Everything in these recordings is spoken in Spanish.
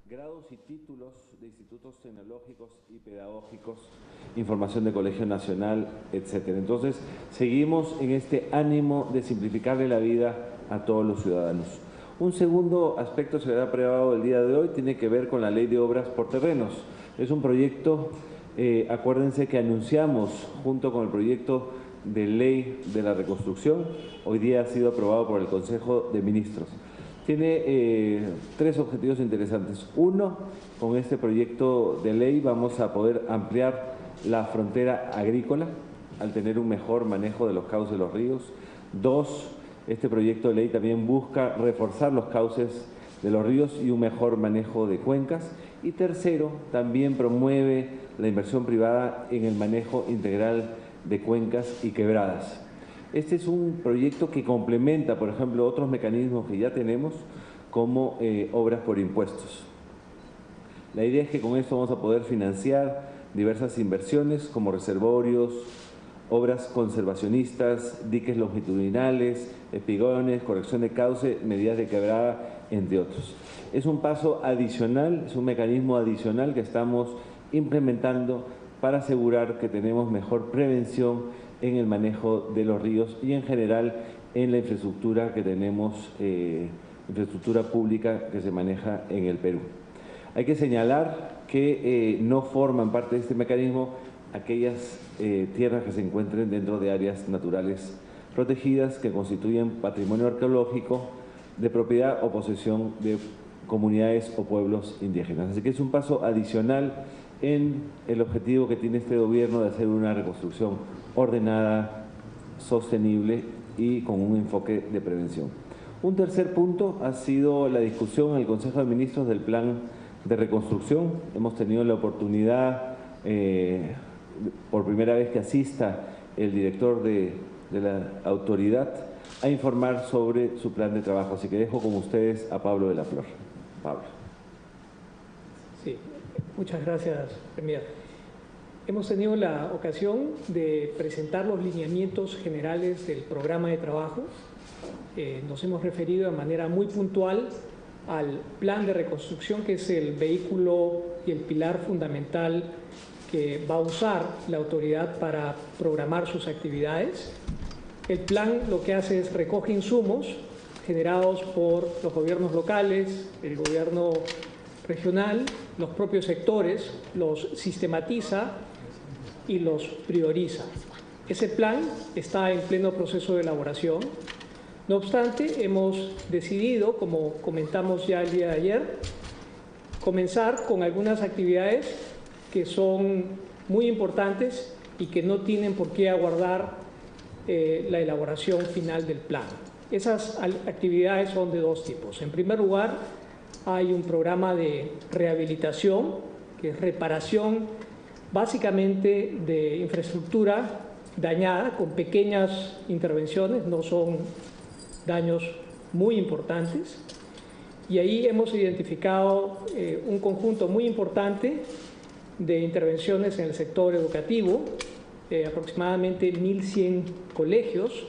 grados y títulos de institutos tecnológicos y pedagógicos, información de Colegio Nacional, etc. Entonces, seguimos en este ánimo de simplificarle la vida a todos los ciudadanos. Un segundo aspecto que se ha aprobado el día de hoy tiene que ver con la Ley de Obras por Terrenos. Es un proyecto, acuérdense que anunciamos junto con el proyecto de ley de la reconstrucción, hoy día ha sido aprobado por el Consejo de Ministros. Tiene tres objetivos interesantes. Uno, con este proyecto de ley vamos a poder ampliar la frontera agrícola al tener un mejor manejo de los cauces de los ríos. Dos, este proyecto de ley también busca reforzar los cauces de los ríos y un mejor manejo de cuencas. Y tercero, también promueve la inversión privada en el manejo integral de cuencas y quebradas. Este es un proyecto que complementa, por ejemplo, otros mecanismos que ya tenemos, como obras por impuestos. La idea es que con esto vamos a poder financiar diversas inversiones como reservorios, obras conservacionistas, diques longitudinales, espigones, corrección de cauce, medidas de quebrada, entre otros. Es un paso adicional, es un mecanismo adicional que estamos implementando para asegurar que tenemos mejor prevención en el manejo de los ríos y en general en la infraestructura que tenemos, infraestructura pública que se maneja en el Perú. Hay que señalar que no forman parte de este mecanismo aquellas tierras que se encuentren dentro de áreas naturales protegidas que constituyen patrimonio arqueológico de propiedad o posesión de comunidades o pueblos indígenas. Así que es un paso adicional en el objetivo que tiene este gobierno de hacer una reconstrucción ordenada, sostenible y con un enfoque de prevención. Un tercer punto ha sido la discusión en el Consejo de Ministros del Plan de Reconstrucción. Hemos tenido la oportunidad, por primera vez que asista el director de la autoridad, a informar sobre su plan de trabajo. Así que dejo con ustedes a Pablo de la Flor. Pablo. Sí, muchas gracias, Premier. Hemos tenido la ocasión de presentar los lineamientos generales del programa de trabajo. Nos hemos referido de manera muy puntual al plan de reconstrucción, que es el vehículo y el pilar fundamental que va a usar la autoridad para programar sus actividades. El plan lo que hace es recoge insumos generados por los gobiernos locales, el gobierno regional, los propios sectores, los sistematiza y los prioriza. Ese plan está en pleno proceso de elaboración. No obstante, hemos decidido, como comentamos ya el día de ayer, comenzar con algunas actividades que son muy importantes y que no tienen por qué aguardar la elaboración final del plan. Esas actividades son de dos tipos. En primer lugar, hay un programa de rehabilitación, que es reparación básicamente de infraestructura dañada, con pequeñas intervenciones, no son daños muy importantes. Y ahí hemos identificado un conjunto muy importante de intervenciones en el sector educativo, aproximadamente 1.100 colegios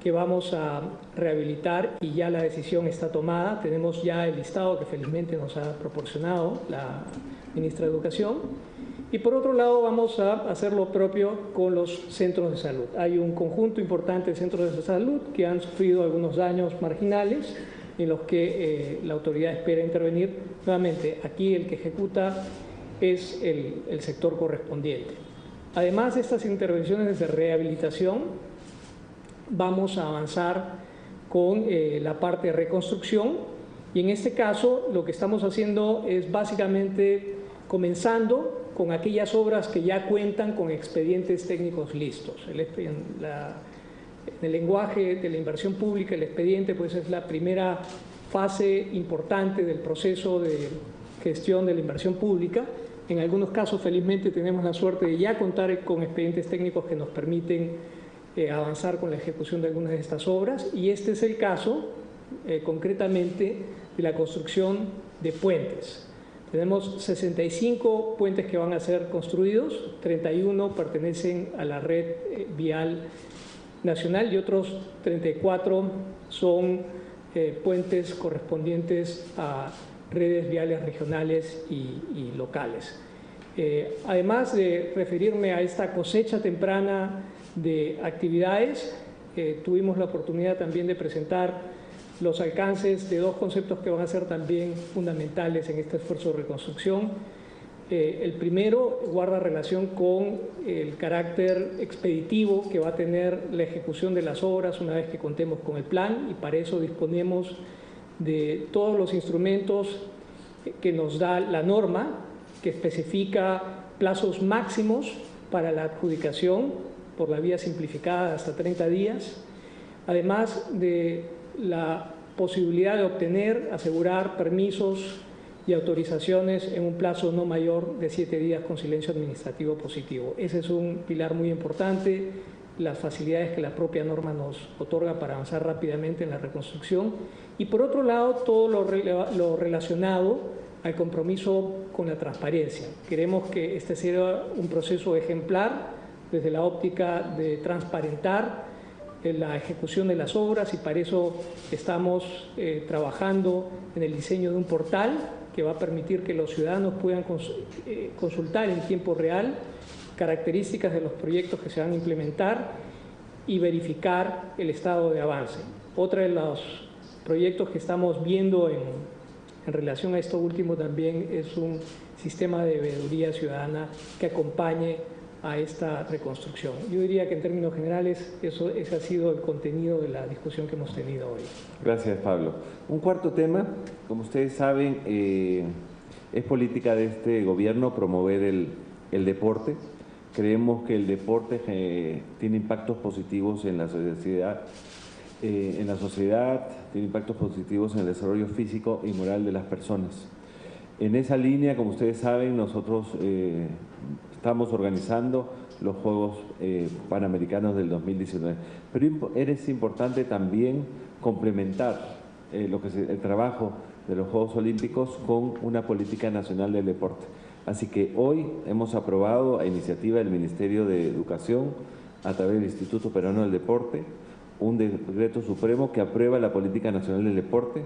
que vamos a rehabilitar, y ya la decisión está tomada. Tenemos ya el listado que felizmente nos ha proporcionado la ministra de Educación. Y por otro lado vamos a hacer lo propio con los centros de salud. Hay un conjunto importante de centros de salud que han sufrido algunos daños marginales en los que la autoridad espera intervenir. Nuevamente, aquí el que ejecuta es el sector correspondiente. Además de estas intervenciones de rehabilitación, vamos a avanzar con la parte de reconstrucción, y en este caso lo que estamos haciendo es básicamente comenzando con aquellas obras que ya cuentan con expedientes técnicos listos. En el lenguaje de la inversión pública, el expediente pues es la primera fase importante del proceso de gestión de la inversión pública. En algunos casos, felizmente, tenemos la suerte de ya contar con expedientes técnicos que nos permiten avanzar con la ejecución de algunas de estas obras, y este es el caso concretamente de la construcción de puentes. Tenemos 65 puentes que van a ser construidos, 31 pertenecen a la red vial nacional y otros 34 son puentes correspondientes a redes viales regionales y locales. Además de referirme a esta cosecha temprana de actividades, tuvimos la oportunidad también de presentar los alcances de dos conceptos que van a ser también fundamentales en este esfuerzo de reconstrucción. El primero guarda relación con el carácter expeditivo que va a tener la ejecución de las obras una vez que contemos con el plan, y para eso disponemos de todos los instrumentos que nos da la norma, que especifica plazos máximos para la adjudicación por la vía simplificada hasta 30 días, además de la posibilidad de obtener, asegurar permisos y autorizaciones en un plazo no mayor de 7 días con silencio administrativo positivo. Ese es un pilar muy importante, las facilidades que la propia norma nos otorga para avanzar rápidamente en la reconstrucción. Y por otro lado, todo lo relacionado al compromiso con la transparencia. Queremos que este sea un proceso ejemplar desde la óptica de transparentar la ejecución de las obras, y para eso estamos trabajando en el diseño de un portal que va a permitir que los ciudadanos puedan consultar en tiempo real características de los proyectos que se van a implementar y verificar el estado de avance. Otro de los proyectos que estamos viendo en relación a esto último también es un sistema de veeduría ciudadana que acompañe a esta reconstrucción. Yo diría que en términos generales ese ha sido el contenido de la discusión que hemos tenido hoy. Gracias, Pablo. Un cuarto tema, como ustedes saben, es política de este gobierno promover el deporte. Creemos que el deporte tiene impactos positivos en la sociedad, tiene impactos positivos en el desarrollo físico y moral de las personas. En esa línea, como ustedes saben, nosotros estamos organizando los Juegos Panamericanos del 2019. Pero es importante también complementar el trabajo de los Juegos Olímpicos con una política nacional del deporte. Así que hoy hemos aprobado, a iniciativa del Ministerio de Educación, a través del Instituto Peruano del Deporte, un decreto supremo que aprueba la política nacional del deporte.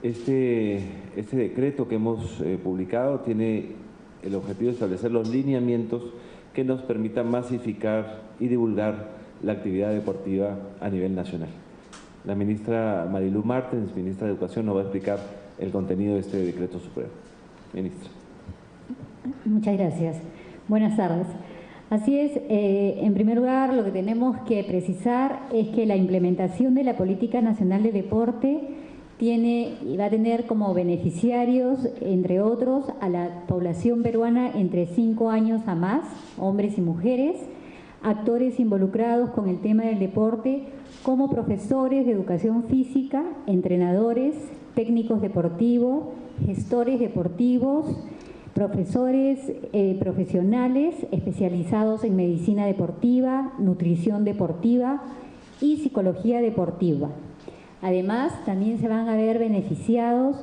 Este decreto que hemos publicado tiene el objetivo de establecer los lineamientos que nos permitan masificar y divulgar la actividad deportiva a nivel nacional. La ministra Marilu Martens, ministra de Educación, nos va a explicar el contenido de este decreto supremo. Ministra. Muchas gracias. Buenas tardes. Así es, en primer lugar, lo que tenemos que precisar es que la implementación de la Política Nacional de Deporte tiene y va a tener como beneficiarios, entre otros, a la población peruana entre 5 años a más, hombres y mujeres, actores involucrados con el tema del deporte, como profesores de educación física, entrenadores, técnicos deportivos, gestores deportivos, profesores profesionales especializados en medicina deportiva, nutrición deportiva y psicología deportiva. Además, también se van a ver beneficiados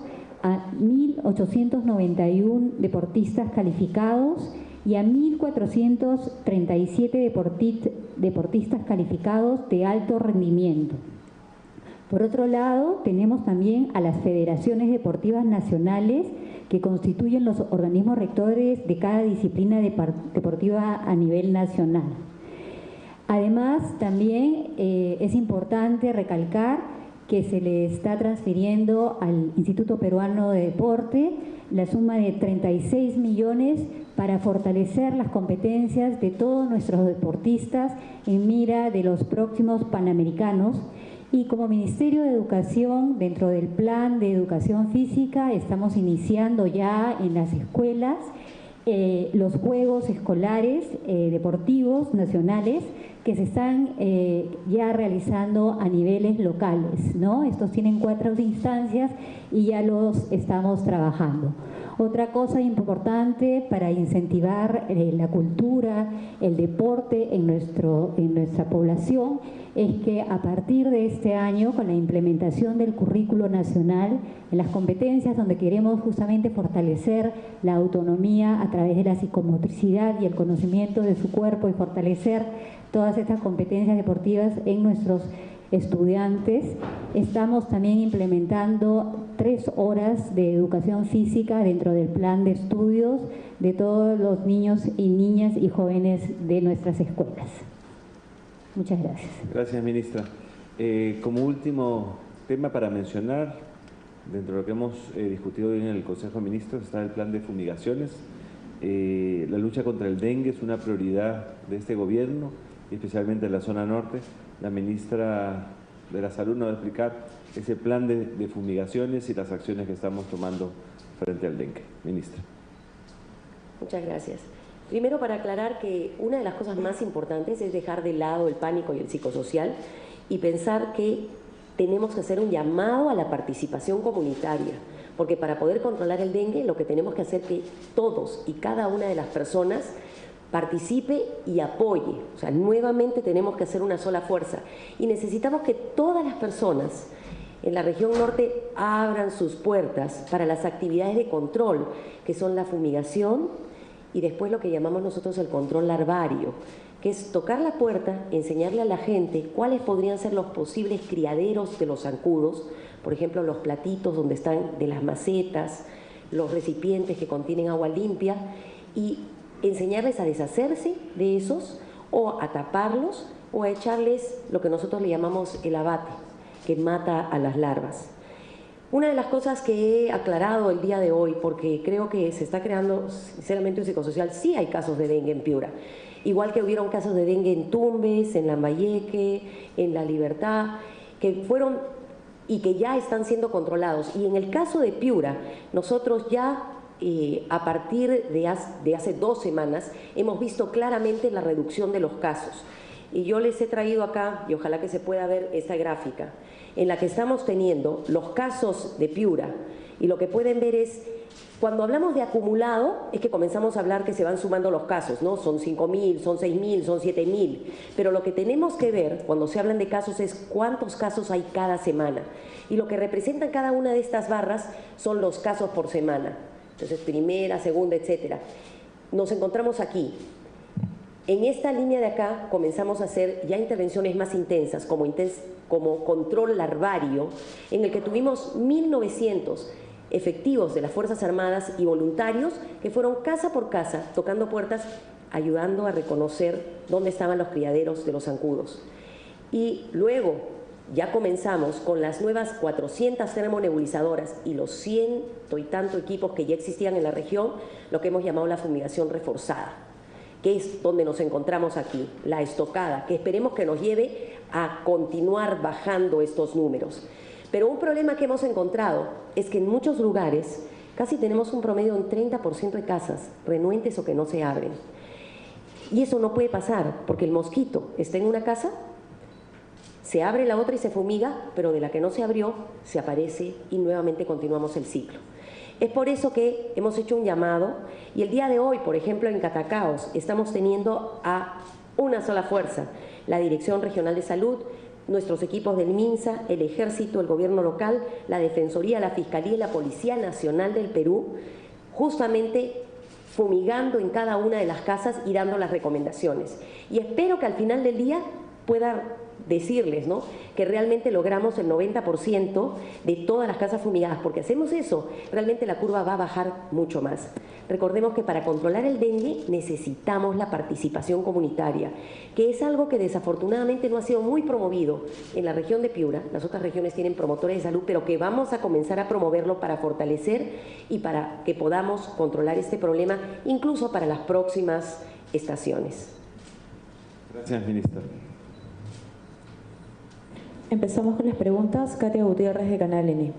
a 1.891 deportistas calificados y a 1.437 deportistas calificados de alto rendimiento. Por otro lado, tenemos también a las federaciones deportivas nacionales que constituyen los organismos rectores de cada disciplina deportiva a nivel nacional. Además, también es importante recalcar que se le está transfiriendo al Instituto Peruano de Deporte la suma de 36 millones para fortalecer las competencias de todos nuestros deportistas en mira de los próximos Panamericanos. Y como Ministerio de Educación, dentro del Plan de Educación Física, estamos iniciando ya en las escuelas los Juegos Escolares Deportivos Nacionales que se están ya realizando a niveles locales, ¿no? Estos tienen 4 instancias y ya los estamos trabajando. Otra cosa importante para incentivar la cultura, el deporte en nuestra población es que a partir de este año, con la implementación del currículo nacional, en las competencias donde queremos justamente fortalecer la autonomía a través de la psicomotricidad y el conocimiento de su cuerpo y fortalecer todas estas competencias deportivas en nuestros estudiantes. Estamos también implementando 3 horas de educación física dentro del plan de estudios de todos los niños y niñas y jóvenes de nuestras escuelas. Muchas gracias. Gracias, ministra. Como último tema para mencionar, dentro de lo que hemos discutido hoy en el Consejo de Ministros, está el plan de fumigaciones. La lucha contra el dengue es una prioridad de este gobierno, y especialmente en la zona norte. La ministra de la Salud nos va a explicar ese plan de fumigaciones y las acciones que estamos tomando frente al dengue. Ministra. Muchas gracias. Primero, para aclarar que una de las cosas más importantes es dejar de lado el pánico y el psicosocial y pensar que tenemos que hacer un llamado a la participación comunitaria, porque para poder controlar el dengue lo que tenemos que hacer es que todos y cada una de las personas participe y apoye. O sea, nuevamente tenemos que hacer una sola fuerza y necesitamos que todas las personas en la región norte abran sus puertas para las actividades de control, que son la fumigación y después lo que llamamos nosotros el control larvario, que es tocar la puerta, enseñarle a la gente cuáles podrían ser los posibles criaderos de los zancudos, por ejemplo, los platitos donde están de las macetas, los recipientes que contienen agua limpia, y enseñarles a deshacerse de esos o a taparlos o a echarles lo que nosotros le llamamos el abate, que mata a las larvas. Una de las cosas que he aclarado el día de hoy, porque creo que se está creando sinceramente un psicosocial, sí hay casos de dengue en Piura, igual que hubieron casos de dengue en Tumbes, en Lambayeque, en La Libertad, que fueron y que ya están siendo controlados. Y en el caso de Piura, nosotros ya a partir de hace 2 semanas hemos visto claramente la reducción de los casos. Y yo les he traído acá, y ojalá que se pueda ver esta gráfica, en la que estamos teniendo los casos de Piura, y lo que pueden ver es, cuando hablamos de acumulado, es que comenzamos a hablar que se van sumando los casos, ¿no? Son 5.000, son 6.000, son 7.000, pero lo que tenemos que ver cuando se hablan de casos es cuántos casos hay cada semana, y lo que representan cada una de estas barras son los casos por semana. Entonces, primera, segunda, etcétera. Nos encontramos aquí. En esta línea de acá comenzamos a hacer ya intervenciones más intensas, como control larvario, en el que tuvimos 1.900 efectivos de las Fuerzas Armadas y voluntarios que fueron casa por casa, tocando puertas, ayudando a reconocer dónde estaban los criaderos de los zancudos. Y luego ya comenzamos con las nuevas 400 termonebulizadoras y los 100 y tanto equipos que ya existían en la región, lo que hemos llamado la fumigación reforzada, que es donde nos encontramos aquí, la estocada, que esperemos que nos lleve a continuar bajando estos números. Pero un problema que hemos encontrado es que en muchos lugares casi tenemos un promedio de un 30% de casas renuentes o que no se abren. Y eso no puede pasar, porque el mosquito está en una casa, se abre la otra y se fumiga, pero de la que no se abrió, se aparece y nuevamente continuamos el ciclo. Es por eso que hemos hecho un llamado y el día de hoy, por ejemplo, en Catacaos, estamos teniendo a una sola fuerza, la Dirección Regional de Salud, nuestros equipos del MINSA, el Ejército, el Gobierno local, la Defensoría, la Fiscalía y la Policía Nacional del Perú, justamente fumigando en cada una de las casas y dando las recomendaciones. Y espero que al final del día pueda decirles, ¿no?, que realmente logramos el 90% de todas las casas fumigadas, porque hacemos eso, realmente la curva va a bajar mucho más. Recordemos que para controlar el dengue necesitamos la participación comunitaria, que es algo que desafortunadamente no ha sido muy promovido en la región de Piura. Las otras regiones tienen promotores de salud, pero que vamos a comenzar a promoverlo para fortalecer y para que podamos controlar este problema, incluso para las próximas estaciones. Gracias, ministra. Empezamos con las preguntas. Katia Gutiérrez, de Canal N.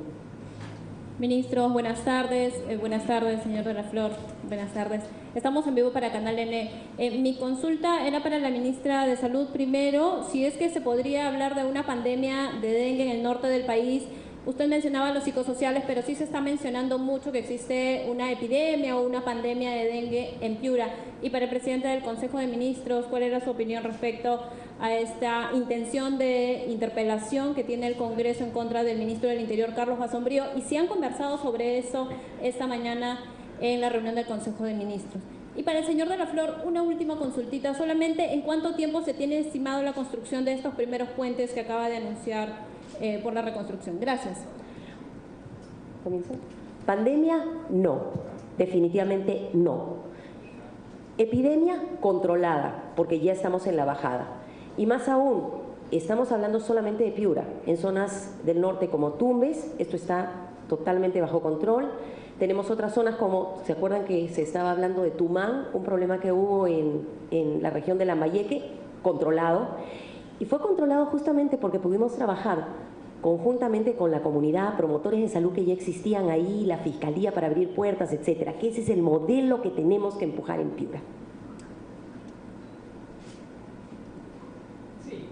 Ministros, buenas tardes. Buenas tardes, señor de la Flor. Buenas tardes. Estamos en vivo para Canal N. Mi consulta era para la ministra de Salud. Primero, si es que se podría hablar de una pandemia de dengue en el norte del país. Usted mencionaba los psicosociales, pero sí se está mencionando mucho que existe una epidemia o una pandemia de dengue en Piura. Y para el presidente del Consejo de Ministros, ¿cuál era su opinión respecto a esta intención de interpelación que tiene el Congreso en contra del ministro del Interior, Carlos Basombrío? Y si han conversado sobre eso esta mañana en la reunión del Consejo de Ministros. Y para el señor de la Flor, una última consultita, solamente ¿en cuánto tiempo se tiene estimado la construcción de estos primeros puentes que acaba de anunciar por la reconstrucción? Gracias. ¿Comienzo? Pandemia, no, definitivamente no. Epidemia controlada, porque ya estamos en la bajada. Y más aún, estamos hablando solamente de Piura. En zonas del norte como Tumbes, esto está totalmente bajo control. Tenemos otras zonas como, ¿se acuerdan que se estaba hablando de Tumán? Un problema que hubo en la región de Lambayeque, controlado. Y fue controlado justamente porque pudimos trabajar conjuntamente con la comunidad, promotores de salud que ya existían ahí, la fiscalía para abrir puertas, etcétera, que ese es el modelo que tenemos que empujar en Piura. Sí,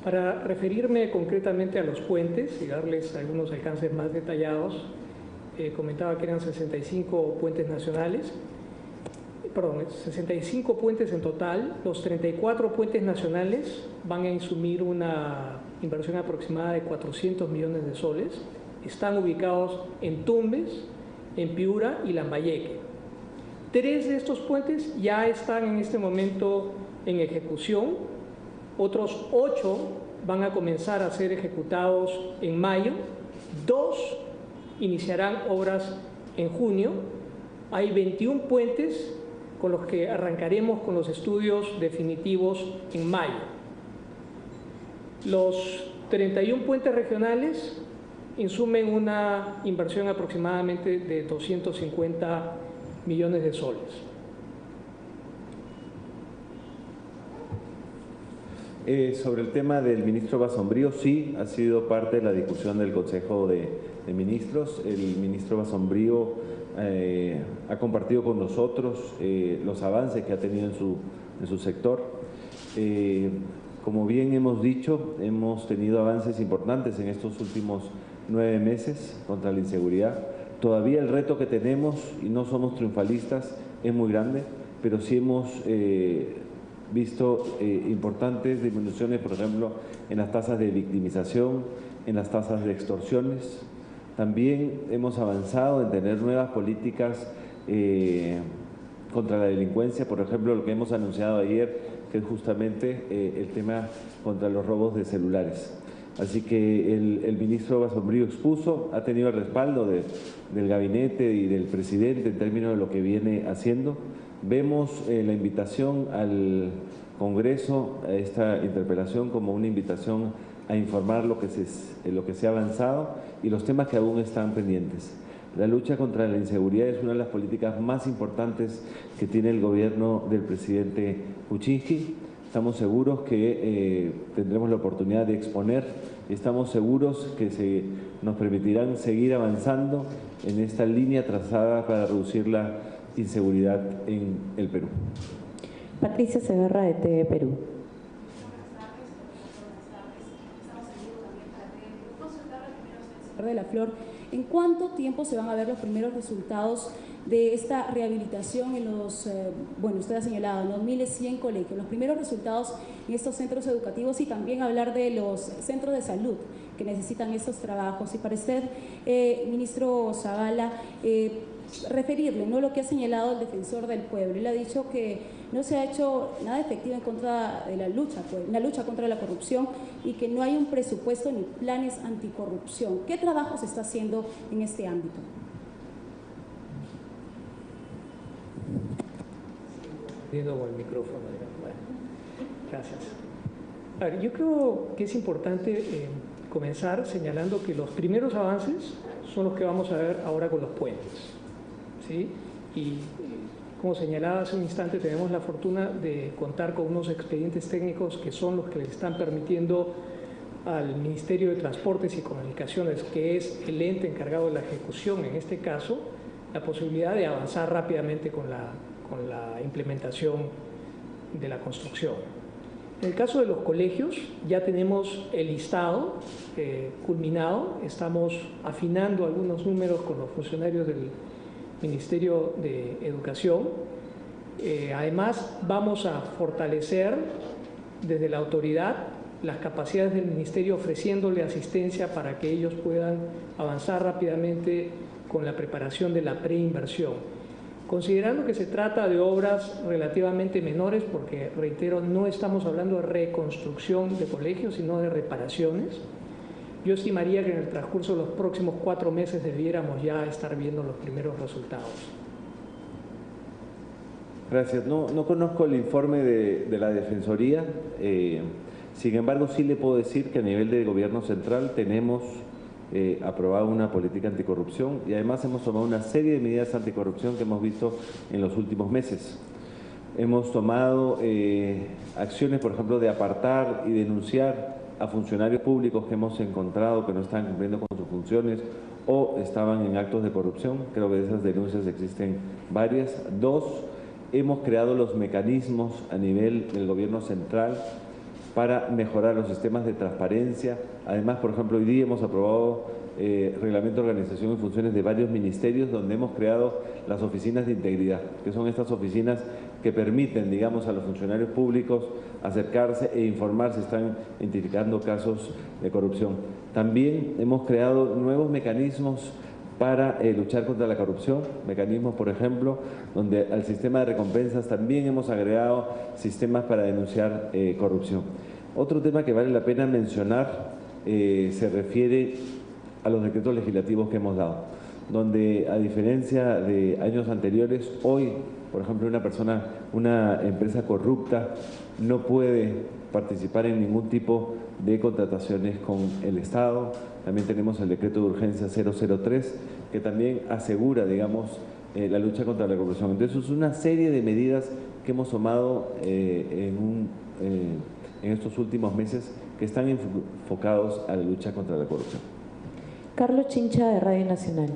para referirme concretamente a los puentes y darles algunos alcances más detallados, comentaba que eran 65 puentes nacionales, 65 puentes en total. Los 34 puentes nacionales van a insumir una inversión aproximada de 400 millones de soles. Están ubicados en Tumbes, en Piura y Lambayeque. 3 de estos puentes ya están en este momento en ejecución. Otros 8 van a comenzar a ser ejecutados en mayo. 2 iniciarán obras en junio. Hay 21 puentes con los que arrancaremos con los estudios definitivos en mayo. Los 31 puentes regionales insumen una inversión aproximadamente de 250 millones de soles. Sobre el tema del ministro Basombrío, sí, ha sido parte de la discusión del Consejo de Ministros. El ministro Basombrío ha compartido con nosotros los avances que ha tenido en su sector. Como bien hemos dicho, hemos tenido avances importantes en estos últimos 9 meses contra la inseguridad. Todavía el reto que tenemos, y no somos triunfalistas, es muy grande, pero sí hemos visto importantes disminuciones, por ejemplo, en las tasas de victimización, en las tasas de extorsiones. También hemos avanzado en tener nuevas políticas contra la delincuencia, por ejemplo, lo que hemos anunciado ayer, que es justamente el tema contra los robos de celulares. Así que el ministro Basombrío expuso, ha tenido el respaldo del gabinete y del presidente en términos de lo que viene haciendo. Vemos la invitación al Congreso, a esta interpelación, como una invitación a informar lo que se ha avanzado y los temas que aún están pendientes. La lucha contra la inseguridad es una de las políticas más importantes que tiene el gobierno del presidente Kuczynski. Estamos seguros que tendremos la oportunidad de exponer, estamos seguros que nos permitirán seguir avanzando en esta línea trazada para reducir la inseguridad en el Perú. Patricia Segarra, de TV Perú. De la Flor, ¿en cuánto tiempo se van a ver los primeros resultados de esta rehabilitación en los, bueno, usted ha señalado, ¿no? 1.100 colegios, los primeros resultados en estos centros educativos, y también hablar de los centros de salud que necesitan estos trabajos? Y para usted, ministro Zavala, referirle, ¿no?, lo que ha señalado el defensor del pueblo. Él ha dicho que no se ha hecho nada efectivo en contra de la lucha contra la corrupción, y que no hay un presupuesto ni planes anticorrupción. ¿Qué trabajo se está haciendo en este ámbito? Con el micrófono. Bueno, gracias. A ver, yo creo que es importante comenzar señalando que los primeros avances son los que vamos a ver ahora con los puentes, ¿sí? Y como señalaba hace un instante, tenemos la fortuna de contar con unos expedientes técnicos que son los que le están permitiendo al Ministerio de Transportes y Comunicaciones, que es el ente encargado de la ejecución en este caso, la posibilidad de avanzar rápidamente con la implementación de la construcción. En el caso de los colegios, ya tenemos el listado culminado, estamos afinando algunos números con los funcionarios del Ministerio de Educación. Además, vamos a fortalecer desde la autoridad las capacidades del Ministerio, ofreciéndole asistencia para que ellos puedan avanzar rápidamente con la preparación de la preinversión. Considerando que se trata de obras relativamente menores, porque, reitero, no estamos hablando de reconstrucción de colegios, sino de reparaciones, yo estimaría que en el transcurso de los próximos 4 meses debiéramos ya estar viendo los primeros resultados. Gracias. No conozco el informe de la Defensoría, sin embargo sí le puedo decir que a nivel de gobierno central tenemos aprobado una política anticorrupción y además hemos tomado una serie de medidas anticorrupción que hemos visto en los últimos meses. Hemos tomado acciones, por ejemplo, de apartar y denunciar a funcionarios públicos que hemos encontrado que no están cumpliendo con sus funciones o estaban en actos de corrupción. Creo que de esas denuncias existen varias. 2, hemos creado los mecanismos a nivel del gobierno central para mejorar los sistemas de transparencia. Además, por ejemplo, hoy día hemos aprobado reglamento de organización y funciones de varios ministerios donde hemos creado las oficinas de integridad, que son estas oficinas que permiten, digamos, a los funcionarios públicos acercarse e informar si están identificando casos de corrupción. También hemos creado nuevos mecanismos para luchar contra la corrupción, mecanismos, por ejemplo, donde al sistema de recompensas también hemos agregado sistemas para denunciar corrupción. Otro tema que vale la pena mencionar se refiere a los decretos legislativos que hemos dado, donde a diferencia de años anteriores, hoy, por ejemplo, una empresa corrupta no puede participar en ningún tipo de contrataciones con el Estado. También tenemos el decreto de urgencia 003, que también asegura, digamos, la lucha contra la corrupción. Entonces, es una serie de medidas que hemos tomado en estos últimos meses que están enfocados a la lucha contra la corrupción. Carlos Chincha, de Radio Nacional.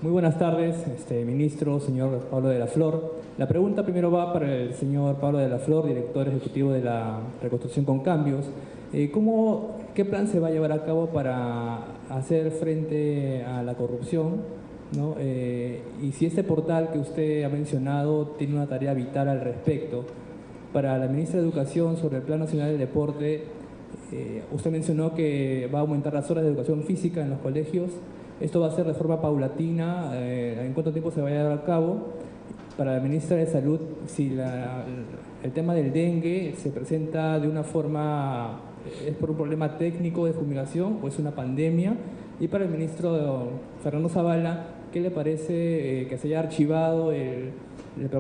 Muy buenas tardes, ministro, señor Pablo de la Flor. La pregunta primero va para el señor Pablo de la Flor, director ejecutivo de la Reconstrucción con Cambios. ¿Qué plan se va a llevar a cabo para hacer frente a la corrupción, ¿no? Y si este portal que usted ha mencionado tiene una tarea vital al respecto. Para la ministra de Educación, sobre el Plan Nacional del Deporte, usted mencionó que va a aumentar las horas de educación física en los colegios. Esto va a ser de forma paulatina. ¿En cuánto tiempo se va a llevar a cabo? Para la ministra de Salud, si el tema del dengue se presenta de una forma, ¿es por un problema técnico de fumigación o es una pandemia? Y para el ministro Fernando Zavala, ¿qué le parece que se haya archivado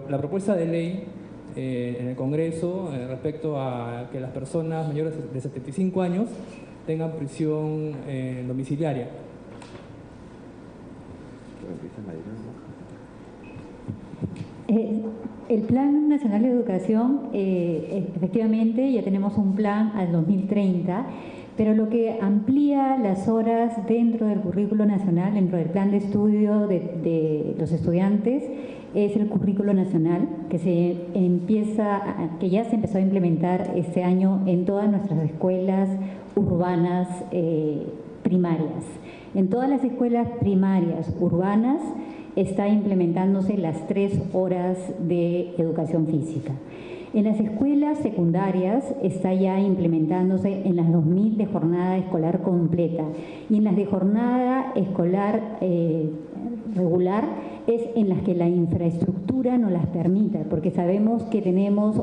la propuesta de ley en el Congreso respecto a que las personas mayores de 75 años tengan prisión domiciliaria? El Plan Nacional de Educación, efectivamente, ya tenemos un plan al 2030, pero lo que amplía las horas dentro del currículo nacional, dentro del plan de estudio de los estudiantes, es el currículo nacional que ya se empezó a implementar este año en todas nuestras escuelas urbanas primarias. En todas las escuelas primarias urbanas está implementándose las 3 horas de educación física. En las escuelas secundarias está ya implementándose en las 2000 de jornada escolar completa y en las de jornada escolar regular es en las que la infraestructura no las permita, porque sabemos que tenemos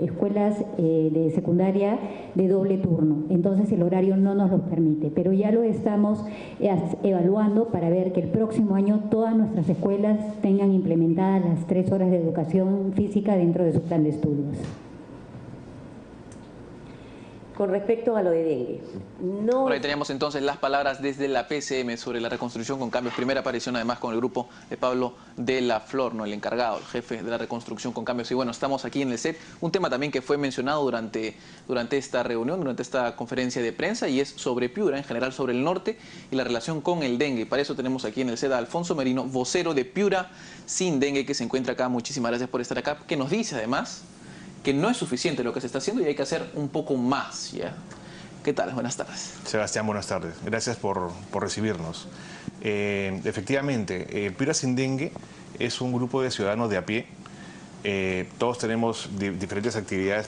escuelas de secundaria de doble turno, entonces el horario no nos lo permite, pero ya lo estamos evaluando para ver que el próximo año todas nuestras escuelas tengan implementadas las 3 horas de educación física dentro de su plan de estudios. Con respecto a lo de dengue, no... Por ahí teníamos entonces las palabras desde la PCM sobre la reconstrucción con cambios. Primera aparición además con el grupo de Pablo de la Flor, ¿no? El encargado, el jefe de la reconstrucción con cambios. Y bueno, estamos aquí en el set. Un tema también que fue mencionado durante esta reunión, durante esta conferencia de prensa, y es sobre Piura, en general sobre el norte y la relación con el dengue. Para eso tenemos aquí en el set a Alfonso Merino, vocero de Piura Sin Dengue, que se encuentra acá. Muchísimas gracias por estar acá, que nos dice además que no es suficiente lo que se está haciendo y hay que hacer un poco más, ¿ya? ¿Qué tal? Buenas tardes. Sebastián, buenas tardes. Gracias por recibirnos. Efectivamente, Piura Sin Dengue es un grupo de ciudadanos de a pie. Todos tenemos diferentes actividades